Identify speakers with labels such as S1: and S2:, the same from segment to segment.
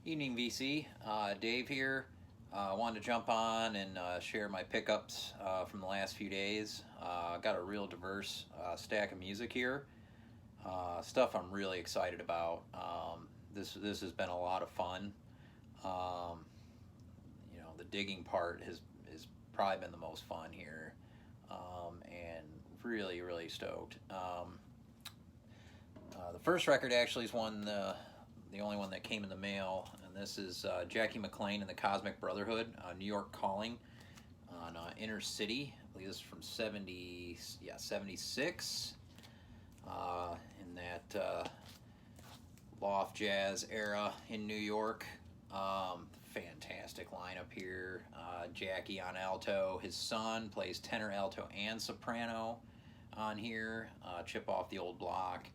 S1: Evening, VC. Dave here. Wanted to jump on and share my pickups from the last few days. Got a real diverse stack of music here. Stuff I'm really excited about. This has been a lot of fun. Um, the digging part has probably been the most fun here, and really stoked. The first record actually is the only one that came in the mail, and this is Jackie McLean and the Cosmic Brotherhood, New York Calling on Inner City. I believe this is from 76, in that loft jazz era in New York. Fantastic lineup here. Jackie on alto. His son plays tenor, alto, and soprano on here. Chip off the old block.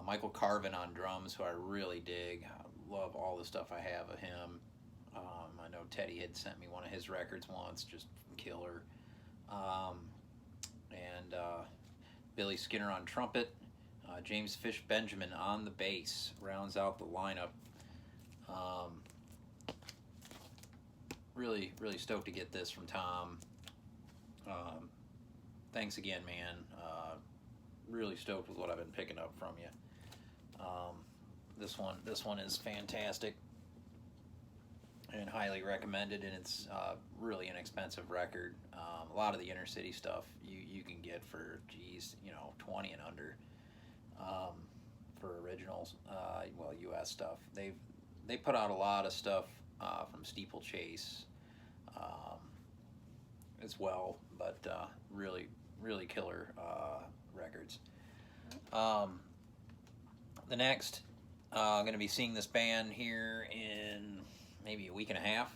S1: Michael Carvin on drums, who I really dig. I love all the stuff I have of him. I know Teddy had sent me one of his records once, just killer. And Billy Skinner on trumpet. James Fish Benjamin on the bass rounds out the lineup. Really stoked to get this from Tom. Thanks again, man. Really stoked with what I've been picking up from you. This one is fantastic and highly recommended, and it's really inexpensive record. A lot of the inner city stuff you can get for 20 and under for originals. Well, U.S. stuff. They put out a lot of stuff from Steeplechase as well, but really killer records. The next, I'm going to be seeing this band here in maybe a week and a half.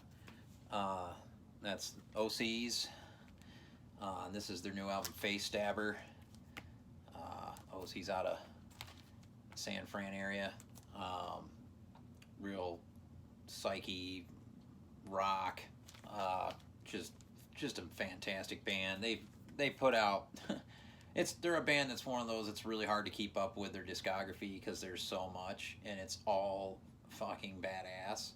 S1: That's OC's. This is their new album, Face Stabber. OC's out of San Fran area. Real psyche rock. Just a fantastic band. They put out they're a band that's one of those that's really hard to keep up with their discography because there's so much and it's all fucking badass.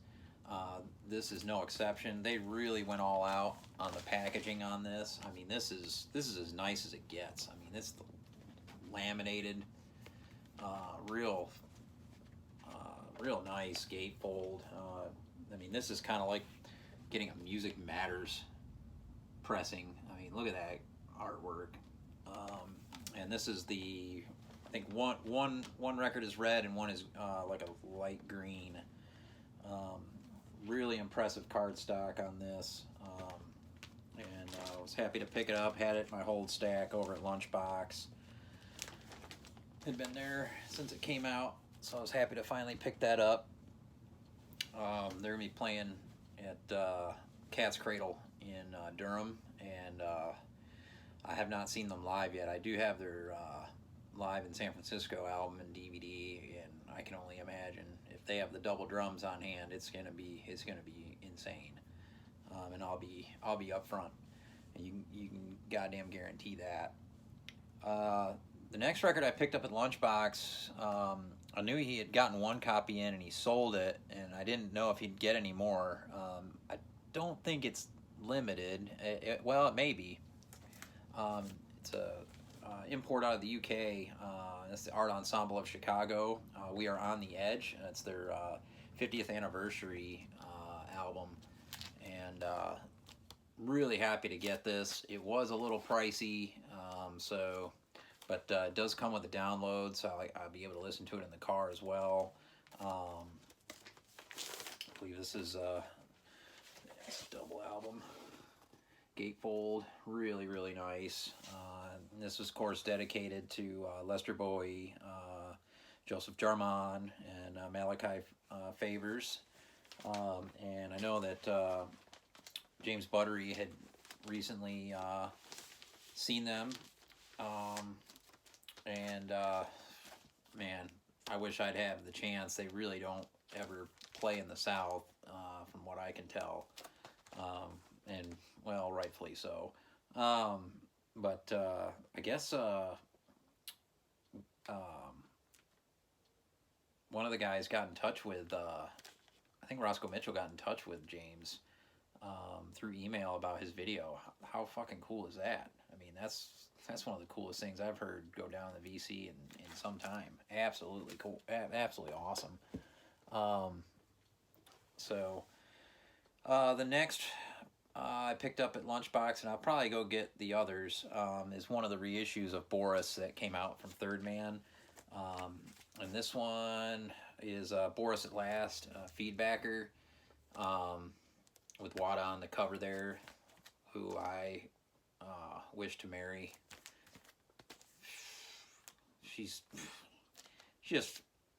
S1: This is no exception. They really went all out on the packaging on this. I mean, this is as nice as it gets. I mean, it's laminated, real nice gatefold. I mean, this is kind of like getting a Music Matters pressing. I mean, look at that artwork. And this is I think one record is red and one is like a light green. Really impressive cardstock on this. And I was happy to pick it up. Had it in my hold stack over at Lunchbox. Had been there since it came out, so I was happy to finally pick that up. They're going to be playing at Cat's Cradle in Durham, and I have not seen them live yet. I do have their live in San Francisco album and DVD, and I can only imagine if they have the double drums on hand, it's gonna be insane. And I'll be up front, and you can goddamn guarantee that. The next record I picked up at Lunchbox, I knew he had gotten one copy in and he sold it, and I didn't know if he'd get any more. I don't think it's limited. Well, it may be. It's a import out of the UK. That's the Art Ensemble of Chicago. We Are on the Edge. That's their 50th anniversary album, and really happy to get this. It was a little pricey, but it does come with a download, so I'll be able to listen to it in the car as well. I believe this is it's a double album. Gatefold, really nice. This was, of course, dedicated to Lester Bowie, Joseph Jarman, and Malachi Favors. And I know that James Buttery had recently seen them, and man, I wish I'd have the chance. They really don't ever play in the South, from what I can tell. And well, rightfully so. But I guess one of the guys got in touch with I think Roscoe Mitchell got in touch with James through email about his video. How fucking cool is that? I mean, that's one of the coolest things I've heard go down the VC in some time. Absolutely cool. Absolutely awesome. So the next I picked up at Lunchbox, and I'll probably go get the others, is one of the reissues of Boris that came out from Third Man. And this one is Boris at Last, Feedbacker, with Wada on the cover there, who I wish to marry.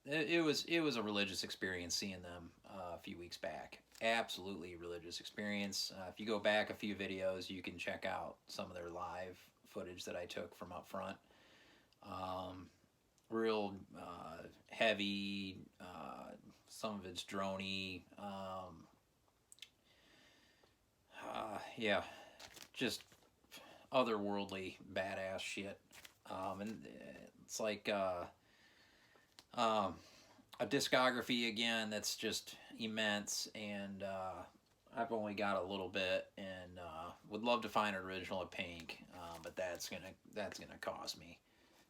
S1: It was a religious experience seeing them a few weeks back. Absolutely religious experience. If you go back a few videos, you can check out some of their live footage that I took from up front. Real heavy, some of it's droney. Yeah, just otherworldly badass shit. And it's like a discography again that's just immense, and I've only got a little bit, and would love to find an original at Pink, but that's gonna cost me.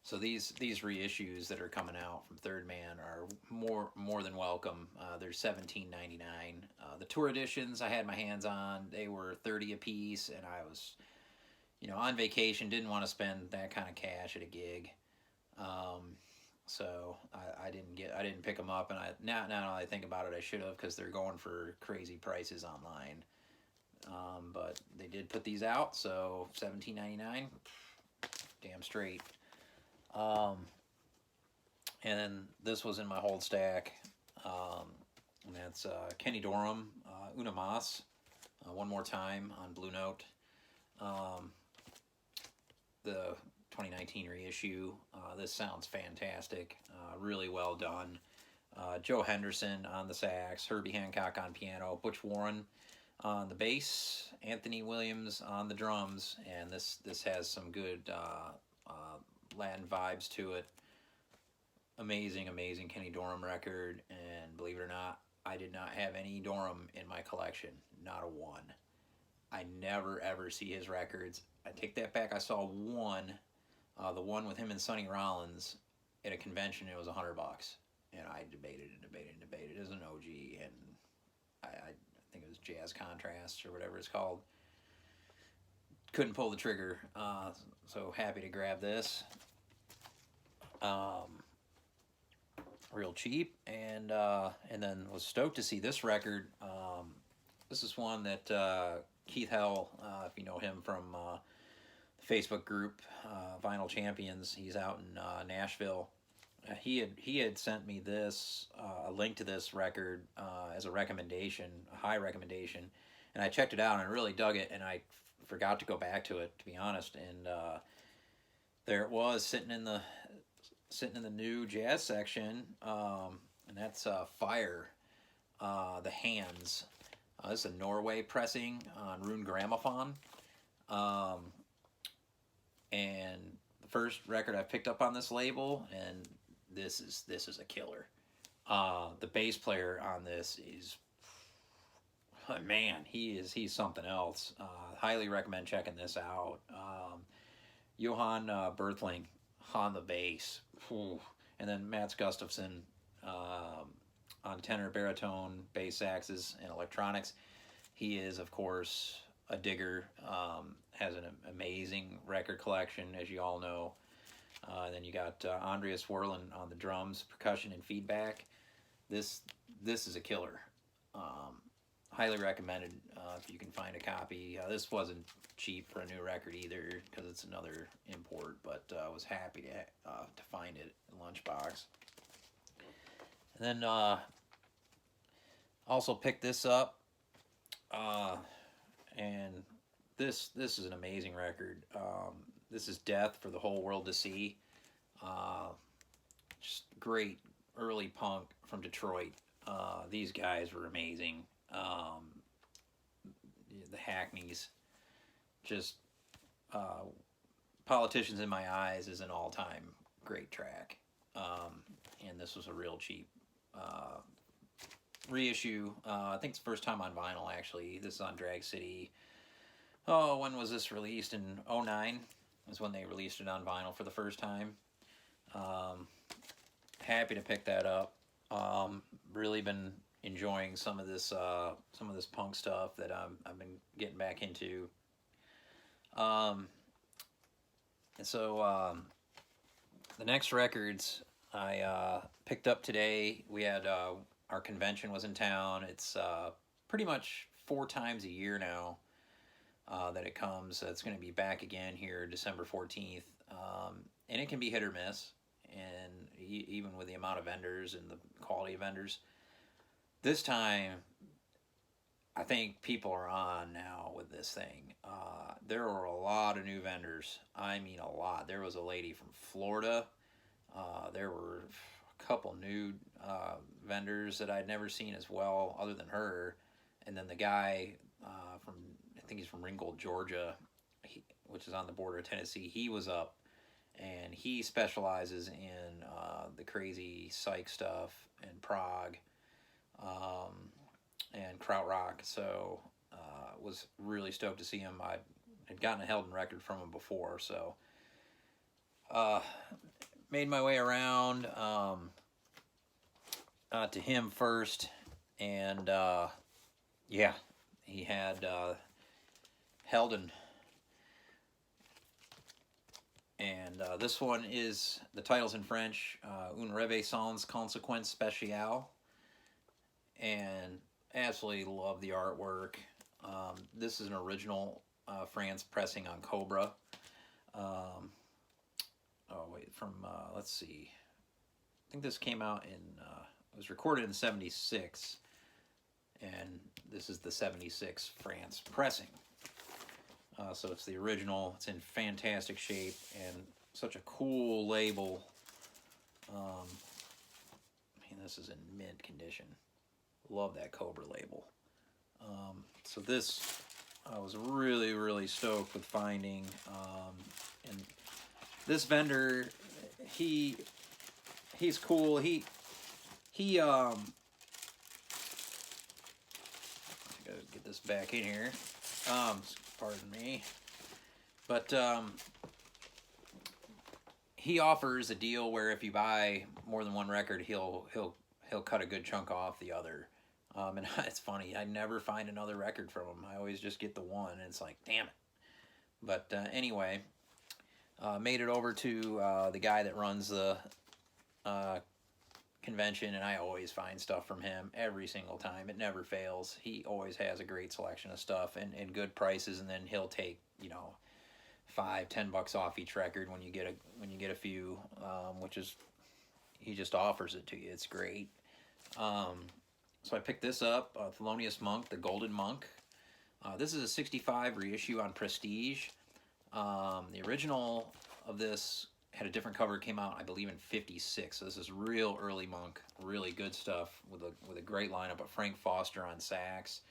S1: So these reissues that are coming out from Third Man are more than welcome. They're $17.99. The tour editions I had my hands on, they were $30 a piece, and I was, on vacation, didn't want to spend that kind of cash at a gig. So I didn't pick them up, and now I think about it, I should have, because they're going for crazy prices online. But they did put these out, so $17.99, damn straight. And then this was in my hold stack, and that's Kenny Durham, Una Mas, One More Time on Blue Note. The 2019 reissue. This sounds fantastic. Really well done. Joe Henderson on the sax, Herbie Hancock on piano, Butch Warren on the bass, Anthony Williams on the drums, and this has some good Latin vibes to it. Amazing Kenny Dorham record, and believe it or not, I did not have any Dorham in my collection, not a one. I never ever see his records. I take that back. I saw one, the one with him and Sonny Rollins at a convention. It was $100, and I debated as an OG, and I think it was Jazz Contrast or whatever it's called. Couldn't pull the trigger, so happy to grab this. Real cheap, and then was stoked to see this record. This is one that Keith Hell, if you know him from the Facebook group Vinyl Champions, he's out in Nashville. He had sent me this a link to this record as a recommendation, a high recommendation, and I checked it out and I really dug it, and I forgot to go back to it, to be honest, and there it was sitting in the new jazz section, and that's Fire, The Hands. This is a Norway pressing on Rune Gramophone, and the first record I picked up on this label, and this is a killer. The bass player on this is, man, he's something else. Highly recommend checking this out. Johan Berthling on the bass, and then Mats Gustafsson on tenor, baritone, bass saxes, and electronics. He is, of course, a digger, has an amazing record collection, as you all know. And then you got Andreas Werlin on the drums, percussion, and feedback. This is a killer. Highly recommended if you can find a copy. This wasn't cheap for a new record either, because it's another import, but I was happy to find it in Lunchbox. And then also picked this up, and this is an amazing record. This is Death for the Whole World to See. Just great early punk from Detroit. These guys were amazing. The Hackneys, just Politicians in My Eyes is an all-time great track, and this was a real cheap reissue. I think it's the first time on vinyl, actually. This is on Drag City. Oh, when was this released? In '09 is when they released it on vinyl for the first time. Happy to pick that up. Really been enjoying some of this punk stuff that I've been getting back into. And so the next records I picked up today. We had our convention was in town. It's pretty much 4 times a year now that it comes. It's going to be back again here December 14th. And it can be hit or miss. And even with the amount of vendors and the quality of vendors. This time, I think people are on now with this thing. There were a lot of new vendors. I mean, a lot. There was a lady from Florida. There were a couple new vendors that I'd never seen as well, other than her. And then the guy from, I think he's from Ringgold, Georgia, which is on the border of Tennessee. He was up, and he specializes in the crazy psych stuff and prog. And krautrock, so was really stoked to see him. I had gotten a Helden record from him before, so made my way around to him first, and yeah, he had Helden, and this one is, the title's in French, Un Rêve sans conséquence spéciale, and absolutely love the artwork. This is an original France pressing on Cobra. Let's see. I think this came out in, it was recorded in '76, and this is the '76 France pressing. So it's the original. It's in fantastic shape and such a cool label. I mean, this is in mint condition. Love that Cobra label. So this I was really stoked with finding, and this vendor, he's cool. He gotta get this back in here. Pardon me, but he offers a deal where if you buy more than one record, he'll cut a good chunk off the other. And it's funny, I never find another record from him. I always just get the one, and it's like, damn it. But anyway, made it over to the guy that runs the convention, and I always find stuff from him every single time. It never fails. He always has a great selection of stuff and good prices, and then he'll take, $5-10 off each record when you get a few, which is, he just offers it to you. It's great. So I picked this up, Thelonious Monk, the Golden Monk. This is a '65 reissue on Prestige. The original of this had a different cover. It came out, I believe, in '56. So this is real early Monk, really good stuff with a great lineup of Frank Foster on sax,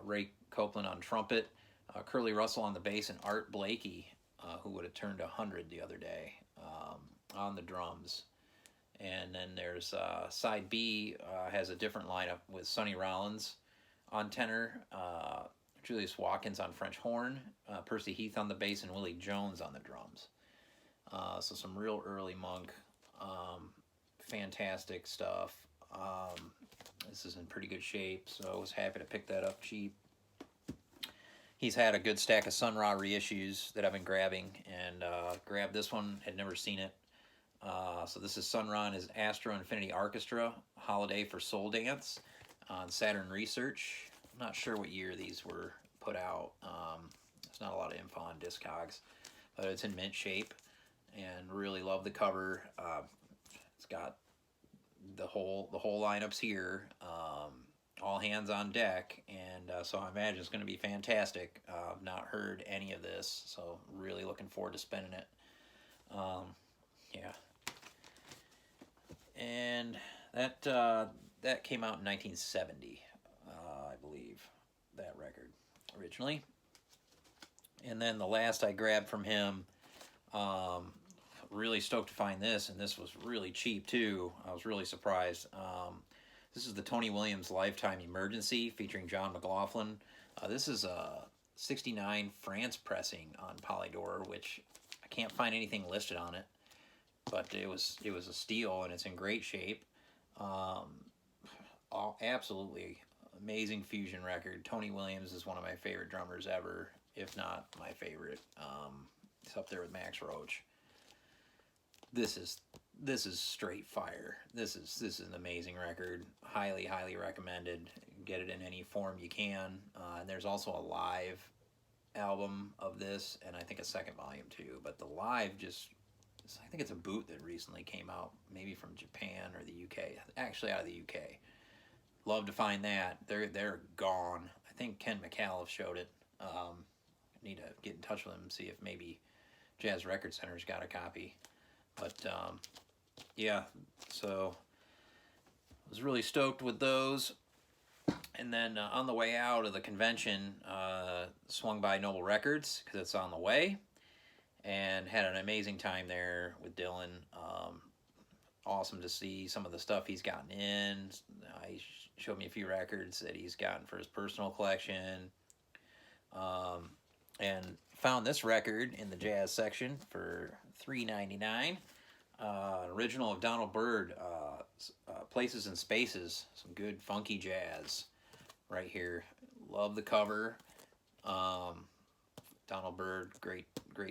S1: Ray Copeland on trumpet, Curly Russell on the bass, and Art Blakey, who would have turned 100 the other day, on the drums. And then there's side B, has a different lineup with Sonny Rollins on tenor, Julius Watkins on French horn, Percy Heath on the bass, and Willie Jones on the drums. So some real early Monk, fantastic stuff. This is in pretty good shape, so I was happy to pick that up cheap. He's had a good stack of Sun Ra reissues that I've been grabbing, and grabbed this one, had never seen it. So this is Sun Ra and his Astro Infinity Orchestra, Holiday for Soul Dance on Saturn Research. I'm not sure what year these were put out. There's not a lot of info on Discogs, but it's in mint shape, and really love the cover. It's got the whole lineups here, all hands on deck, and so I imagine it's going to be fantastic. I've not heard any of this, so really looking forward to spending it. Yeah. And that came out in 1970, I believe, that record originally. And then the last I grabbed from him, really stoked to find this, and this was really cheap too. I was really surprised. This is the Tony Williams Lifetime Emergency featuring John McLaughlin. This is a 69 France pressing on Polydor, which I can't find anything listed on it, but it was a steal and it's in great shape. Absolutely amazing fusion record. Tony Williams is one of my favorite drummers ever, if not my favorite. It's up there with Max Roach. This is straight fire. This is an amazing record. Highly recommended. Get it in any form you can. And there's also a live album of this, and I think a second volume too. But the live I think it's a boot that recently came out, maybe from Japan or the UK. Actually, out of the UK. Love to find that. They're gone. I think Ken McAuliffe showed it. Need to get in touch with him and see if maybe Jazz Record Center's got a copy. But yeah, so I was really stoked with those. And then on the way out of the convention, swung by Noble Records because it's on the way, and had an amazing time there with Dylan. Awesome to see some of the stuff he's gotten in. He showed me a few records that he's gotten for his personal collection. And found this record in the jazz section for $3.99. Original of Donald Byrd, Places and Spaces. Some good funky jazz right here. Love the cover. Donald Byrd, great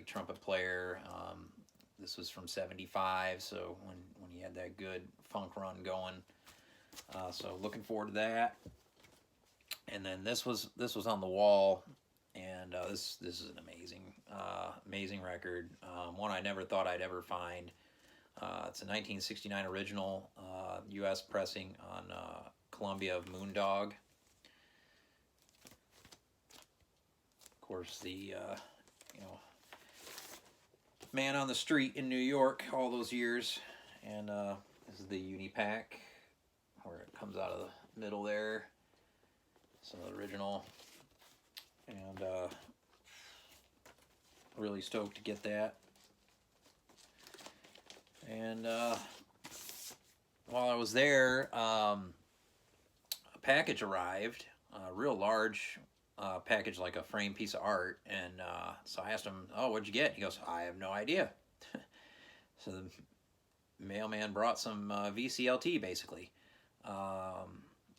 S1: trumpet player. This was from '75, so when he had that good funk run going. So looking forward to that. And then this was on the wall, and this is an amazing record. One I never thought I'd ever find. It's a 1969 original U.S. pressing on Columbia of Moondog. Of course, the man on the street in New York all those years, and this is the Unipack where it comes out of the middle there. So the original, and really stoked to get that. And while I was there, a package arrived, a real large package, like a framed piece of art. And so I asked him, "Oh, what'd you get?" He goes, "I have no idea." So the mailman brought some VCLT, basically.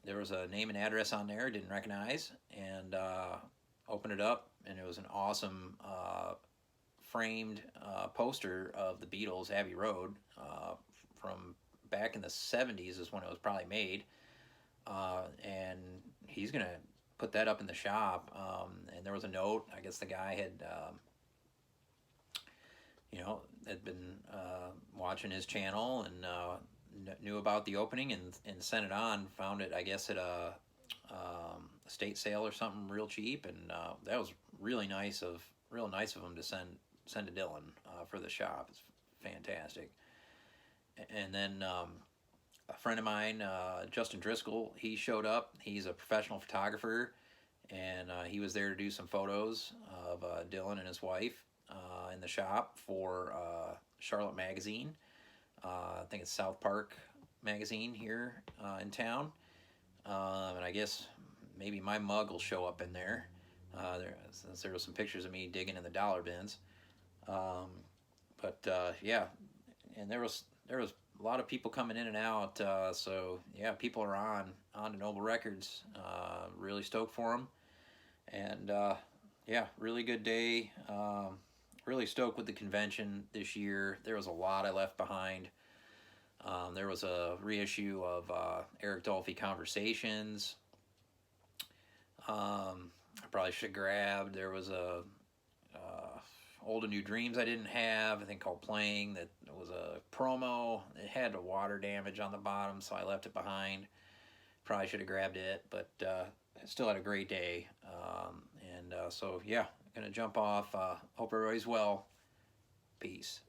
S1: There was a name and address on there I didn't recognize, and opened it up, and it was an awesome framed poster of the Beatles' Abbey Road from back in the 70s is when it was probably made. And he's going to put that up in the shop. And there was a note. I guess the guy had, had been watching his channel and knew about the opening and sent it on. Found it, I guess, at a estate sale or something real cheap. And that was real nice of him to send to Dylan for the shop. It's fantastic. And then a friend of mine, Justin Driscoll, he showed up. He's a professional photographer, and he was there to do some photos of Dylan and his wife in the shop for Charlotte Magazine. I think it's South Park Magazine here in town. And I guess maybe my mug will show up in there. Since there was some pictures of me digging in the dollar bins. Yeah, and there was a lot of people coming in and out, so yeah, people are on to Noble Records. Really stoked for them, and yeah, really good day. Really stoked with the convention this year. There was a lot I left behind. There was a reissue of Eric Dolphy Conversations. I probably should have grabbed. There was a Old and New Dreams I didn't have, I think, called Playing, that was a promo. It had a water damage on the bottom, so I left it behind. Probably should have grabbed it, but I still had a great day. So yeah, gonna jump off. Hope everybody's well. Peace.